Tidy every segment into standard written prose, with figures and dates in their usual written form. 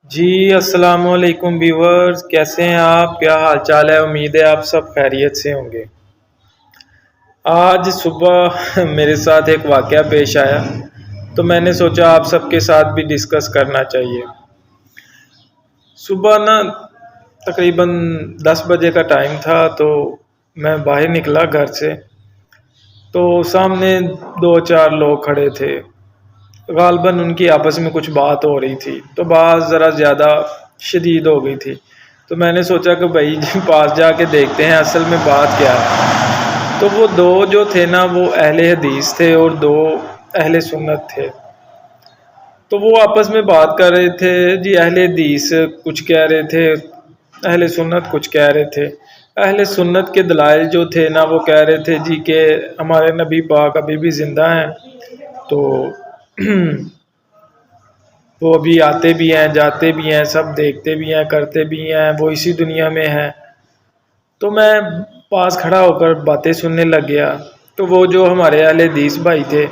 جی السلام علیکم ویورز، کیسے ہیں آپ؟ کیا حال چال ہے؟ امید ہے آپ سب خیریت سے ہوں گے۔ آج صبح میرے ساتھ ایک واقعہ پیش آیا تو میں نے سوچا آپ سب کے ساتھ بھی ڈسکس کرنا چاہیے۔ صبح تقریباً 10 بجے کا ٹائم تھا تو میں باہر نکلا گھر سے، تو سامنے دو چار لوگ کھڑے تھے۔ غالباً ان کی آپس میں کچھ بات ہو رہی تھی، تو بات ذرا زیادہ شدید ہو گئی تھی۔ تو میں نے سوچا کہ بھائی پاس جا کے دیکھتے ہیں اصل میں بات کیا ہے۔ تو وہ دو جو تھے نا، وہ اہل حدیث تھے اور دو اہل سنت تھے۔ تو وہ آپس میں بات کر رہے تھے جی، اہل حدیث کچھ کہہ رہے تھے، اہل سنت کچھ کہہ رہے تھے۔ اہل سنت کے دلائل جو تھے نا، وہ کہہ رہے تھے جی کہ ہمارے نبی پاک ابھی بھی زندہ ہیں، تو وہ ابھی آتے بھی ہیں، جاتے بھی ہیں، سب دیکھتے بھی ہیں، کرتے بھی ہیں، وہ اسی دنیا میں ہیں۔ تو میں پاس کھڑا ہو کر باتیں سننے لگ گیا۔ تو وہ جو ہمارے اہل حدیث بھائی تھے،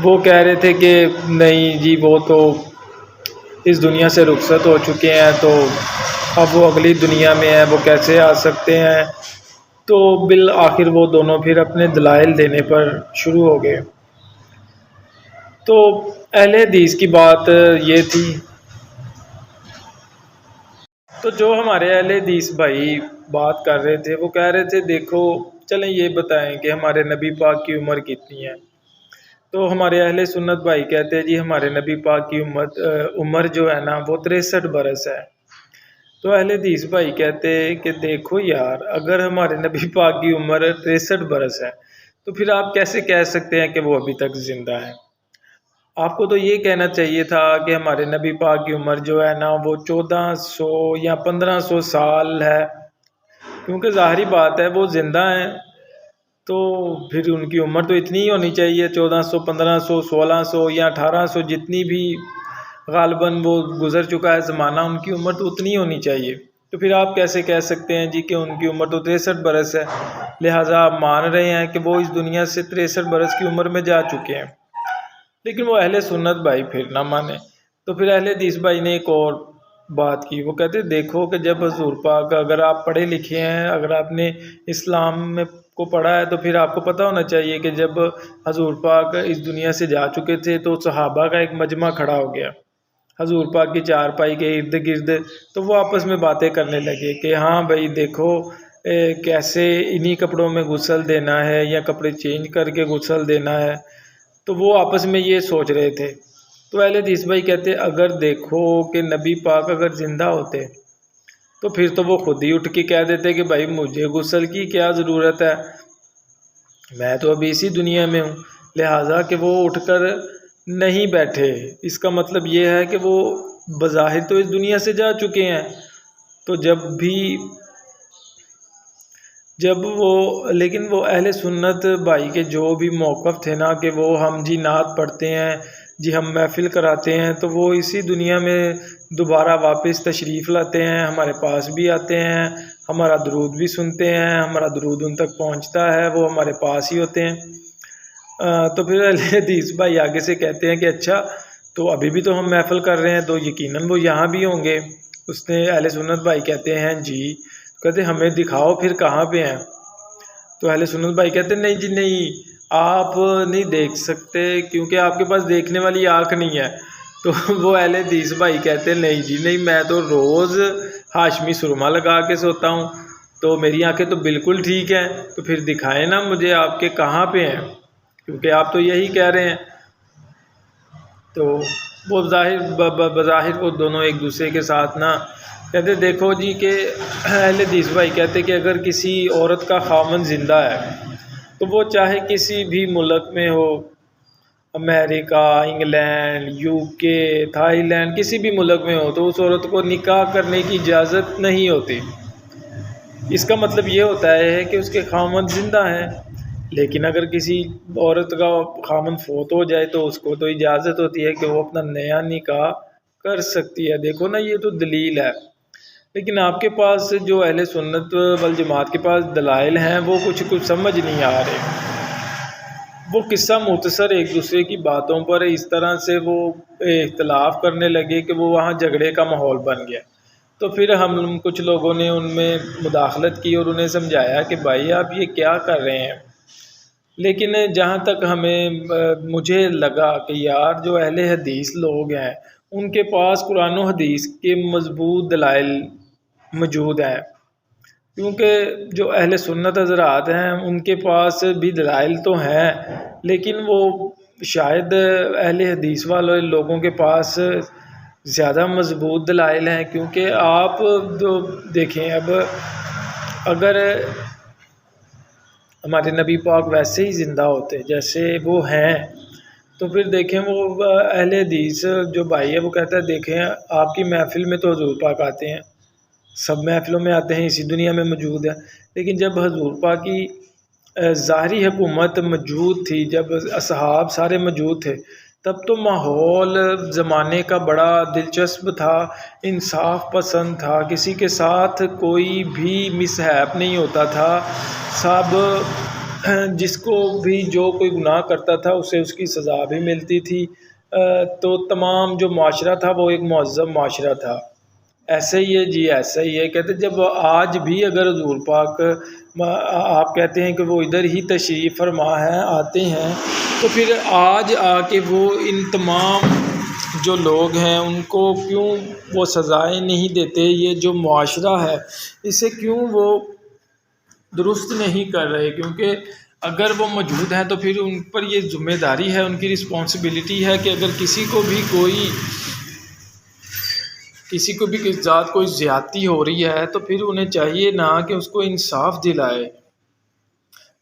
وہ کہہ رہے تھے کہ نہیں جی، وہ تو اس دنیا سے رخصت ہو چکے ہیں، تو اب وہ اگلی دنیا میں ہیں، وہ کیسے آ سکتے ہیں۔ تو بالآخر وہ دونوں پھر اپنے دلائل دینے پر شروع ہو گئے۔ تو اہل حدیث کی بات یہ تھی، تو جو ہمارے اہل حدیث بھائی بات کر رہے تھے، وہ کہہ رہے تھے دیکھو، چلیں یہ بتائیں کہ ہمارے نبی پاک کی عمر کتنی ہے۔ تو ہمارے اہل سنت بھائی کہتے ہیں جی ہمارے نبی پاک کی عمر جو ہے نا، وہ 63 برس ہے۔ تو اہل حدیث بھائی کہتے ہیں کہ دیکھو یار، اگر ہمارے نبی پاک کی عمر 63 برس ہے تو پھر آپ کیسے کہہ سکتے ہیں کہ وہ ابھی تک زندہ ہے؟ آپ کو تو یہ کہنا چاہیے تھا کہ ہمارے نبی پاک کی عمر جو ہے نا، وہ 1400 یا 1500 سال ہے، کیونکہ ظاہری بات ہے وہ زندہ ہیں، تو پھر ان کی عمر تو اتنی ہی ہونی چاہیے، 1400، 1500، 1600 یا 1800، جتنی بھی غالباً وہ گزر چکا ہے زمانہ، ان کی عمر تو اتنی ہی ہونی چاہیے۔ تو پھر آپ کیسے کہہ سکتے ہیں جی کہ ان کی عمر تو 63 برس ہے، لہٰذا آپ مان رہے ہیں کہ وہ اس دنیا سے 63 برس کی عمر میں جا چکے ہیں۔ لیکن وہ اہل سنت بھائی پھر نہ مانے۔ تو پھر اہل حدیث بھائی نے ایک اور بات کی، وہ کہتے دیکھو کہ جب حضور پاک، اگر آپ پڑھے لکھے ہیں، اگر آپ نے اسلام میں کو پڑھا ہے، تو پھر آپ کو پتہ ہونا چاہیے کہ جب حضور پاک اس دنیا سے جا چکے تھے تو صحابہ کا ایک مجمع کھڑا ہو گیا حضور پاک کی چارپائی کے ارد گرد۔ تو وہ آپس میں باتیں کرنے لگے کہ ہاں بھائی دیکھو، کیسے انہی کپڑوں میں غسل دینا ہے یا کپڑے چینج کر کے غسل دینا ہے۔ تو وہ آپس میں یہ سوچ رہے تھے۔ تو اہل حدیث بھائی کہتے اگر دیکھو کہ نبی پاک اگر زندہ ہوتے تو پھر تو وہ خود ہی اٹھ کے کہہ دیتے کہ بھائی مجھے غسل کی کیا ضرورت ہے، میں تو ابھی اسی دنیا میں ہوں۔ لہٰذا کہ وہ اٹھ کر نہیں بیٹھے، اس کا مطلب یہ ہے کہ وہ بظاہر تو اس دنیا سے جا چکے ہیں۔ تو لیکن وہ اہل سنت بھائی کے جو بھی موقف تھے نا، کہ وہ ہم جی نعت پڑھتے ہیں، جی ہم محفل کراتے ہیں، تو وہ اسی دنیا میں دوبارہ واپس تشریف لاتے ہیں، ہمارے پاس بھی آتے ہیں، ہمارا درود بھی سنتے ہیں، ہمارا درود ان تک پہنچتا ہے، وہ ہمارے پاس ہی ہوتے ہیں۔ تو پھر اہل حدیث بھائی آگے سے کہتے ہیں کہ اچھا، تو ابھی بھی تو ہم محفل کر رہے ہیں، تو یقیناً وہ یہاں بھی ہوں گے۔ اس نے اہل سنت بھائی کہتے ہیں جی، کہتے ہمیں دکھاؤ پھر کہاں پہ ہیں۔ تو اہل سنت بھائی کہتے ہیں نہیں جی نہیں، آپ نہیں دیکھ سکتے کیونکہ آپ کے پاس دیکھنے والی آنکھ نہیں ہے۔ تو وہ اہل حدیث بھائی کہتے ہیں نہیں جی نہیں، میں تو روز ہاشمی سرما لگا کے سوتا ہوں، تو میری آنکھیں تو بالکل ٹھیک ہیں، تو پھر دکھائیں نا مجھے آپ کے کہاں پہ ہیں، کیونکہ آپ تو یہی کہہ رہے ہیں۔ تو وہ بظاہر وہ دونوں ایک دوسرے کے ساتھ نا کہتے دیکھو جی کہ اہل حدیث بھائی کہتے کہ اگر کسی عورت کا خاوند زندہ ہے تو وہ چاہے کسی بھی ملک میں ہو، امریکہ، انگلینڈ، یو کے، تھائی لینڈ، کسی بھی ملک میں ہو، تو اس عورت کو نکاح کرنے کی اجازت نہیں ہوتی۔ اس کا مطلب یہ ہوتا ہے کہ اس کے خاوند زندہ ہیں، لیکن اگر کسی عورت کا خاوند فوت ہو جائے تو اس کو تو اجازت ہوتی ہے کہ وہ اپنا نیا نکاح کر سکتی ہے۔ دیکھو نا، یہ تو دلیل ہے۔ لیکن آپ کے پاس جو اہل سنت والجماعت کے پاس دلائل ہیں، وہ کچھ سمجھ نہیں آ رہے۔ وہ قصہ مختصر ایک دوسرے کی باتوں پر اس طرح سے وہ اختلاف کرنے لگے کہ وہ وہاں جھگڑے کا ماحول بن گیا۔ تو پھر ہم کچھ لوگوں نے ان میں مداخلت کی اور انہیں سمجھایا کہ بھائی آپ یہ کیا کر رہے ہیں۔ لیکن جہاں تک مجھے لگا کہ یار جو اہل حدیث لوگ ہیں ان کے پاس قرآن و حدیث کے مضبوط دلائل موجود ہیں، کیونکہ جو اہل سنت حضرات ہیں ان کے پاس بھی دلائل تو ہیں، لیکن وہ شاید اہل حدیث والے لوگوں کے پاس زیادہ مضبوط دلائل ہیں۔ کیونکہ آپ جو دیکھیں، اب اگر ہمارے نبی پاک ویسے ہی زندہ ہوتے جیسے وہ ہیں، تو پھر دیکھیں وہ اہل حدیث جو بھائی ہے وہ کہتا ہے دیکھیں آپ کی محفل میں تو حضور پاک آتے ہیں، سب محفلوں میں آتے ہیں، اسی دنیا میں موجود ہے، لیکن جب حضور پاک کی ظاہری حکومت موجود تھی، جب اصحاب سارے موجود تھے، تب تو ماحول زمانے کا بڑا دلچسپ تھا، انصاف پسند تھا، کسی کے ساتھ کوئی بھی مسہیپ نہیں ہوتا تھا، سب جس کو بھی جو کوئی گناہ کرتا تھا اسے اس کی سزا بھی ملتی تھی، تو تمام جو معاشرہ تھا وہ ایک مہذب معاشرہ تھا۔ ایسے ہی ہے جی، ایسا ہی ہے، کہتے جب آج بھی اگر حضور پاک آپ کہتے ہیں کہ وہ ادھر ہی تشریف فرما ہے آتے ہیں، تو پھر آج آ کے وہ ان تمام جو لوگ ہیں ان کو کیوں وہ سزائیں نہیں دیتے، یہ جو معاشرہ ہے اسے کیوں وہ درست نہیں کر رہے؟ کیونکہ اگر وہ موجود ہیں تو پھر ان پر یہ ذمہ داری ہے، ان کی رسپانسبلٹی ہے کہ اگر کسی کو بھی کسی ذات کوئی زیادتی ہو رہی ہے تو پھر انہیں چاہیے نا کہ اس کو انصاف دلائے۔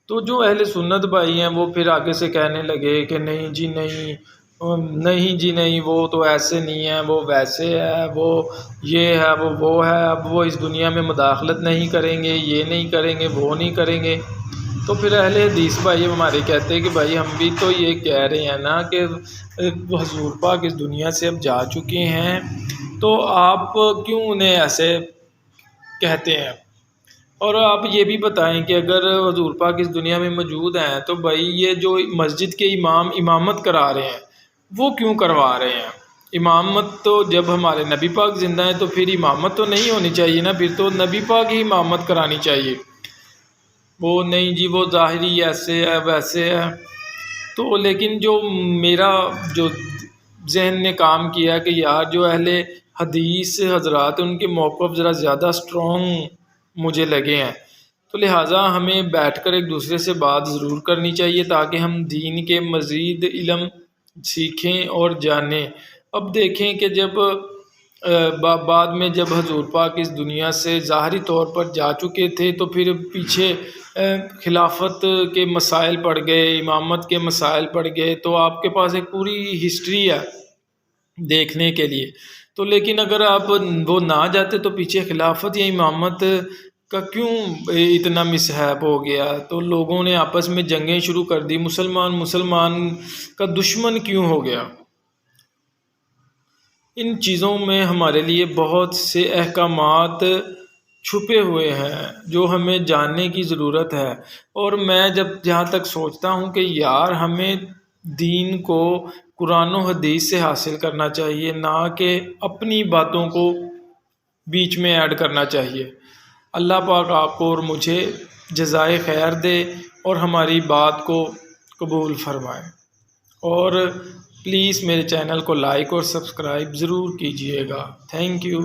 تو جو اہل سنت بھائی ہیں وہ پھر آگے سے کہنے لگے کہ نہیں جی نہیں، وہ تو ایسے نہیں ہے، وہ ویسے ہے، وہ یہ ہے، وہ ہے، اب وہ اس دنیا میں مداخلت نہیں کریں گے، یہ نہیں کریں گے، وہ نہیں کریں گے۔ تو پھر اہل حدیث بھائی ہمارے کہتے ہیں کہ بھائی ہم بھی تو یہ کہہ رہے ہیں نا کہ حضور پاک اس دنیا سے اب جا چکے ہیں، تو آپ کیوں انہیں ایسے کہتے ہیں؟ اور آپ یہ بھی بتائیں کہ اگر حضور پاک اس دنیا میں موجود ہیں تو بھائی یہ جو مسجد کے امام امامت کرا رہے ہیں وہ کیوں کروا رہے ہیں؟ امامت تو جب ہمارے نبی پاک زندہ ہیں تو پھر امامت تو نہیں ہونی چاہیے نا، پھر تو نبی پاک ہی امامت کرانی چاہیے۔ وہ نہیں جی وہ ظاہری ایسے ہے ویسے ہے۔ تو لیکن جو میرا جو ذہن نے کام کیا کہ یار جو اہل حدیث حضرات ان کے موقف ذرا زیادہ سٹرونگ مجھے لگے ہیں، تو لہٰذا ہمیں بیٹھ کر ایک دوسرے سے بات ضرور کرنی چاہیے تاکہ ہم دین کے مزید علم سیکھیں اور جانیں۔ اب دیکھیں کہ جب بعد میں جب حضور پاک اس دنیا سے ظاہری طور پر جا چکے تھے تو پھر پیچھے خلافت کے مسائل پڑ گئے، امامت کے مسائل پڑ گئے، تو آپ کے پاس ایک پوری ہسٹری ہے دیکھنے کے لیے۔ تو لیکن اگر آپ وہ نہ جاتے تو پیچھے خلافت یا امامت کا کیوں اتنا مسہیپ ہو گیا؟ تو لوگوں نے آپس میں جنگیں شروع کر دی، مسلمان کا دشمن کیوں ہو گیا؟ ان چیزوں میں ہمارے لیے بہت سے احکامات چھپے ہوئے ہیں جو ہمیں جاننے کی ضرورت ہے، اور میں جہاں تک سوچتا ہوں کہ یار ہمیں دین کو قرآن و حدیث سے حاصل کرنا چاہیے، نہ کہ اپنی باتوں کو بیچ میں ایڈ کرنا چاہیے۔ اللہ پاک آپ کو اور مجھے جزائے خیر دے اور ہماری بات کو قبول فرمائے، اور پلیز میرے چینل کو لائک اور سبسکرائب ضرور کیجیے گا۔ Thank you.